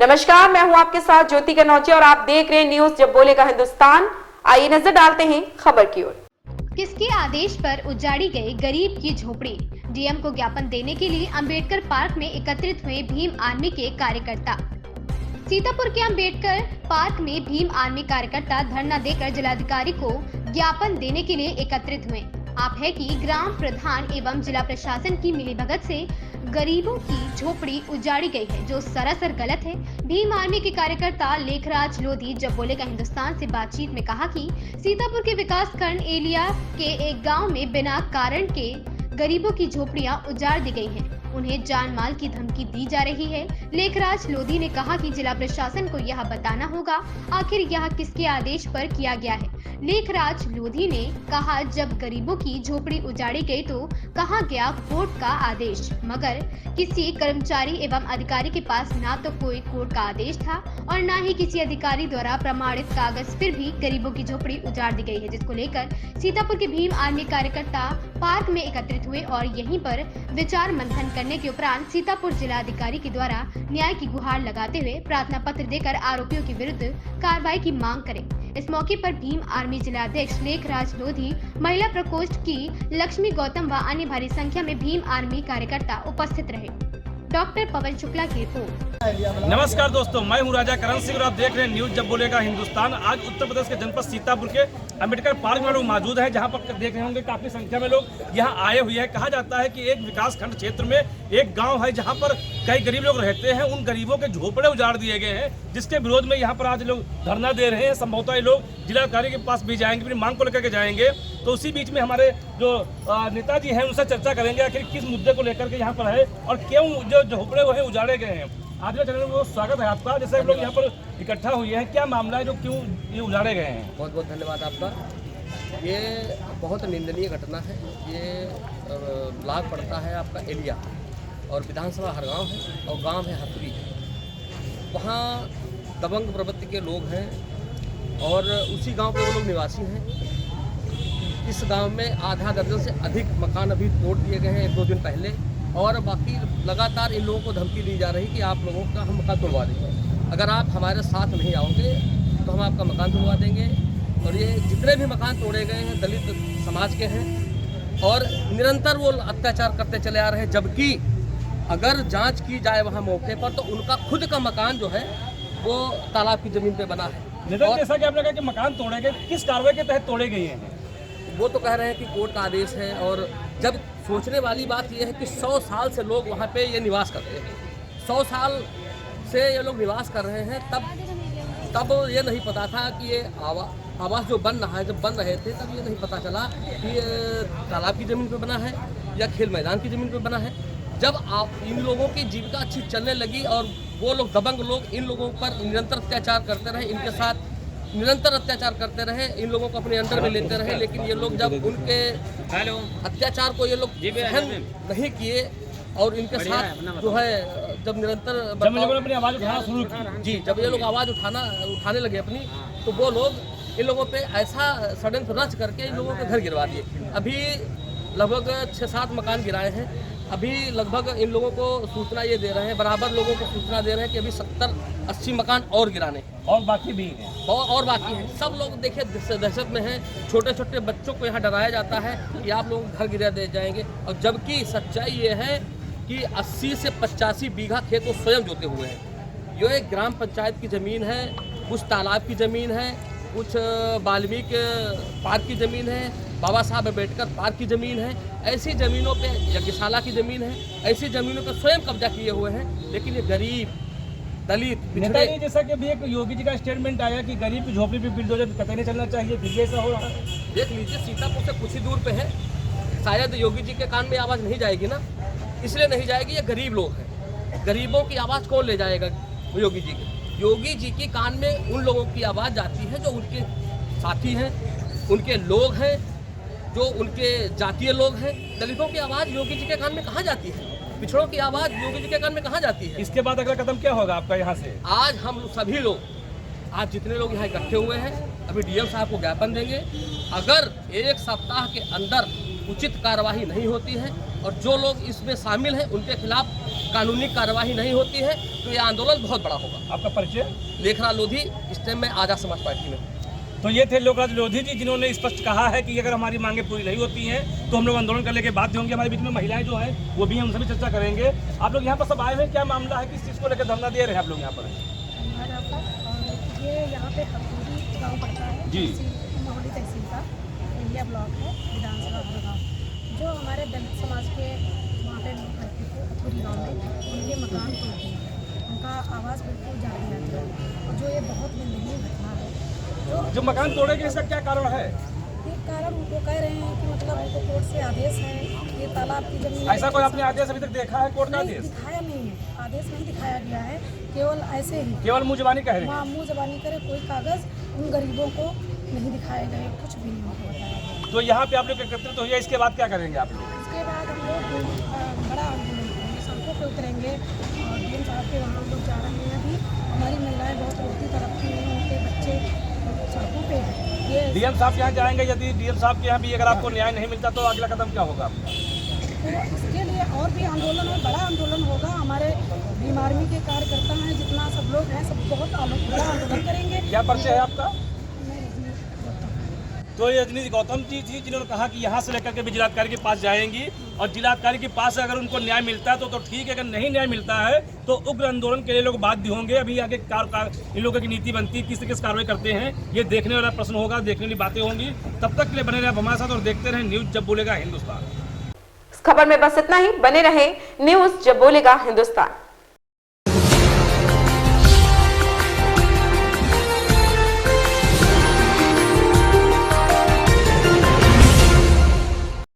नमस्कार, मैं हूं आपके साथ ज्योति कनौजिया और आप देख रहे हैं न्यूज जब बोलेगा हिंदुस्तान। आइए नजर डालते हैं खबर की ओर। किसके आदेश पर उजाड़ी गई गरीब की झोपड़ी? डीएम को ज्ञापन देने के लिए अंबेडकर पार्क में एकत्रित हुए भीम आर्मी के कार्यकर्ता। सीतापुर के अंबेडकर पार्क में भीम आर्मी कार्यकर्ता धरना देकर जिलाधिकारी को ज्ञापन देने के लिए एकत्रित हुए। आप है कि ग्राम प्रधान एवं जिला प्रशासन की मिलीभगत से गरीबों की झोपड़ी उजाड़ी गई है, जो सरासर गलत है। भीम आर्मी के कार्यकर्ता लेखराज लोधी जब बोलेगा हिंदुस्तान से बातचीत में कहा कि सीतापुर के विकास खंड एलिया के एक गांव में बिना कारण के गरीबों की झोपड़ियां उजाड़ दी गई हैं। उन्हें जान माल की धमकी दी जा रही है। लेखराज लोधी ने कहा कि जिला प्रशासन को यह बताना होगा आखिर यह किसके आदेश पर किया गया है। लेखराज लोधी ने कहा, जब गरीबों की झोपड़ी उजाड़ी गई तो कहा गया कोर्ट का आदेश, मगर किसी कर्मचारी एवं अधिकारी के पास ना तो कोई कोर्ट का आदेश था और ना ही किसी अधिकारी द्वारा प्रमाणित कागज। फिर भी गरीबों की झोपड़ी उजाड़ दी गई है, जिसको लेकर सीतापुर के भीम आर्मी कार्यकर्ता पार्क में एकत्रित हुए और यहीं पर विचार मंथन करने के उपरांत सीतापुर जिला अधिकारी के द्वारा न्याय की गुहार लगाते हुए प्रार्थना पत्र देकर आरोपियों के विरुद्ध कार्रवाई की मांग करें। इस मौके पर भीम आर्मी जिलाध्यक्ष लेखराज लोधी, महिला प्रकोष्ठ की लक्ष्मी गौतम व अन्य भारी संख्या में भीम आर्मी कार्यकर्ता उपस्थित रहे। डॉक्टर पवन शुक्ला की रिपोर्ट। नमस्कार दोस्तों, मैं हूं राजा करण सिंह और आप देख रहे हैं न्यूज जब बोलेगा हिंदुस्तान। आज उत्तर प्रदेश के जनपद सीतापुर के अंबेडकर पार्क में लोग मौजूद हैं, जहां पर देख रहे होंगे काफी संख्या में लोग यहां आए हुए हैं। कहा जाता है कि एक विकास खंड क्षेत्र में एक गांव है जहां पर कई गरीब लोग रहते हैं। उन गरीबों के झोपड़े उजाड़ दिए गए हैं, जिसके विरोध में यहाँ पर आज लोग धरना दे रहे हैं। संभवतः ये लोग जिलाधिकारी के पास भी जाएंगे, अपनी मांग को लेकर के जाएंगे। तो उसी बीच में हमारे जो नेताजी हैं उनसे चर्चा करेंगे आखिर किस मुद्दे को लेकर के यहाँ पर है और क्यों जो झोपड़े वो है उजाड़े गए हैं। आज के चैनल में स्वागत है आपका। जैसे हम लोग यहाँ पर इकट्ठा हुए हैं, क्या मामला है जो क्यों ये उजाड़े गए हैं? बहुत बहुत धन्यवाद आपका। ये बहुत निंदनीय घटना है। ये ब्लॉक पड़ता है आपका एलिया और विधानसभा हरगांव है और गांव है हथुरी। वहाँ दबंग प्रवृत्ति के लोग हैं और उसी गांव के वो लोग निवासी हैं। इस गांव में आधा दर्जन से अधिक मकान अभी तोड़ दिए गए हैं 1-2 दिन पहले, और बाकी लगातार इन लोगों को धमकी दी जा रही कि आप लोगों का हम मकान तोड़वा देंगे, अगर आप हमारे साथ नहीं आओगे तो हम आपका मकान तोड़वा देंगे। और ये जितने भी मकान तोड़े गए हैं दलित समाज के हैं और निरंतर वो अत्याचार करते चले आ रहे हैं। जबकि अगर जांच की जाए वहाँ मौके पर तो उनका खुद का मकान जो है वो तालाब की ज़मीन पे बना है। जैसा कि आपने कहा कि मकान तोड़े गए, किस कार्रवाई के तहत तोड़े गए हैं? वो तो कह रहे हैं कि कोर्ट का आदेश है। और जब सोचने वाली बात यह है कि 100 साल से लोग वहाँ पे ये निवास करते हैं, 100 साल से ये लोग निवास कर रहे हैं, तब ये नहीं पता था कि ये आवास जो बन रहा है, जब बन रहे थे तब ये नहीं पता चला कि ये तालाब की ज़मीन पे बना है या खेल मैदान की ज़मीन पे बना है। जब आप इन लोगों की जीविका अच्छी चलने लगी और वो लोग दबंग लोग इन लोगों पर निरंतर अत्याचार करते रहे, इनके साथ निरंतर अत्याचार करते रहे, इन लोगों को अपने अंडर में लेते रहे, लेकिन ये लोग जब उनके अत्याचार को ये लोग सहन नहीं किए और इनके साथ जो है जब निरंतर अपनी आवाज़ उठाना शुरू की, जब ये लोग आवाज़ उठाने लगे अपनी, तो वो लोग इन लोगों पे ऐसा षड्यंत्र रच करके इन लोगों के घर गिरवा दिए। अभी लगभग 6-7 मकान गिराए हैं। अभी लगभग इन लोगों को सूचना ये दे रहे हैं, बराबर लोगों को सूचना दे रहे हैं कि अभी 70-80 मकान और गिराने और बाकी भी हैं और बाकी हैं। सब लोग देखिए दहशत में हैं। छोटे छोटे बच्चों को यहाँ डराया जाता है कि आप लोग घर गिरा दे जाएंगे, और जबकि सच्चाई ये है कि 80 से 85 बीघा खेत वो स्वयं जोते हुए हैं। ये एक ग्राम पंचायत की ज़मीन है, कुछ तालाब की ज़मीन है, कुछ वाल्मीकि पार्क की ज़मीन है, बाबा साहब अम्बेडकर पार्क की ज़मीन है। ऐसी ज़मीनों पे यज्ञशाला की ज़मीन है, ऐसी ज़मीनों पे स्वयं कब्जा किए हुए हैं। लेकिन ये गरीब दलित पिछड़े, जैसा कि अभी एक योगी जी का स्टेटमेंट आया कि गरीब की झोपड़ी पे बिल्डोजर कतई नहीं चलना चाहिए, फिर ऐसा हो रहा है। देख लीजिए सीतापुर से कुछ ही दूर पे है, शायद योगी जी के कान में आवाज़ नहीं जाएगी ना, इसलिए नहीं जाएगी। ये गरीब लोग हैं, गरीबों की आवाज़ कौन ले जाएगा योगी जी की? योगी जी के कान में उन लोगों की आवाज़ जाती है जो उनके साथी हैं, उनके लोग हैं, जो उनके जातीय लोग हैं। दलितों की आवाज़ योगी जी के कान में कहाँ जाती है? पिछड़ों की आवाज़ योगी जी के कान में कहाँ जाती है? इसके बाद अगला कदम क्या होगा आपका यहाँ से? आज हम सभी लोग, आज जितने लोग यहाँ इकट्ठे हुए हैं, अभी डीएम साहब को ज्ञापन देंगे। अगर 1 सप्ताह के अंदर उचित कार्यवाही नहीं होती है और जो लोग इसमें शामिल हैं उनके खिलाफ कानूनी कार्रवाई नहीं होती है तो ये आंदोलन बहुत बड़ा होगा। आपका परिचय? लेखराज लोधी, इस टाइम में आज़ाद समाज पार्टी में। तो ये थे लोकराज लोधी जी, जिन्होंने स्पष्ट कहा है कि अगर हमारी मांगें पूरी नहीं होती हैं तो हम लोग आंदोलन करने के बाध्य होंगे। हमारे बीच में महिलाएं जो हैं वो भी हम उनसे भी चर्चा करेंगे। आप लोग यहाँ पर सब आए हैं, क्या मामला है, किस चीज़ को लेकर धरना दे रहे हैं आप लोग यहाँ पर? ये यहाँ पे हथौड़ी गाँव पड़ता है जी। मोहाली तहसील का इंडिया ब्लॉक है, विधानसभा गाँव। जो हमारे दलित समाज के वहाँ पे लोग रहते थे हथौड़ी गाँव में, उनके मकान तोड़ दिए गए, उनका आवास बिल्कुल जा दिया गया। और जो ये बहुत निंदनीय घटना है। जो मकान तोड़ेंगे इसका क्या कारण है? ये कारण उनको कह रहे हैं कि मतलब उनको कोर्ट से आदेश है, ये तालाब की जमीन। ऐसा कोई आपने आदेश अभी तक देखा है, कोर्ट का नहीं आदेश? दिखाया नहीं है, आदेश नहीं दिखाया गया है, केवल ऐसे ही केवल मुँह जबानी कह रहे हैं। मुँह जबानी करे, कोई कागज उन गरीबों को नहीं दिखाए गए, कुछ भी नहीं उनको बताया गया। तो यहाँ पे आप लोग एकत्रित हुए, इसके बाद क्या करेंगे आप लोग? इसके बाद हम लोग बड़ा आंदोलन करेंगे, सड़कों पे उतरेंगे और डीएम साहब के वहाँ हम लोग जा रहे हैं। अभी हमारी महिलाएं बहुत रोती तड़पती हैं, उनके बच्चे सड़कों पे हैं। ये डीएम साहब के यहाँ जाएंगे, यदि डीएम साहब के यहाँ भी अगर आपको न्याय नहीं मिलता तो अगला कदम क्या होगा? तो इसके लिए और भी आंदोलन है, बड़ा आंदोलन होगा। हमारे भीम आर्मी के कार्यकर्ता हैं, जितना सब लोग हैं, सब बहुत बड़ा आंदोलन करेंगे। क्या परिचय है आपका? मैं रजनी गौतम। तो ये रजनी गौतम जी थी, जिन्होंने कहा कि यहाँ से लेकर के भी जिलाधिकारी के पास जाएंगी और जिलाधिकारी के पास अगर उनको न्याय मिलता है तो ठीक है, अगर नहीं न्याय मिलता है तो उग्र आंदोलन के लिए लोग बाध्य होंगे। अभी आगे इन लोगों की नीति बनती है, किस तरीके से कार्रवाई करते हैं, ये देखने वाला प्रश्न होगा, देखने वाली बातें होंगी। तब तक के लिए बने रहे हमारे साथ और देखते रहे न्यूज जब बोलेगा हिंदुस्तान। इस खबर में बस इतना ही, बने रहे न्यूज जब बोलेगा हिंदुस्तान।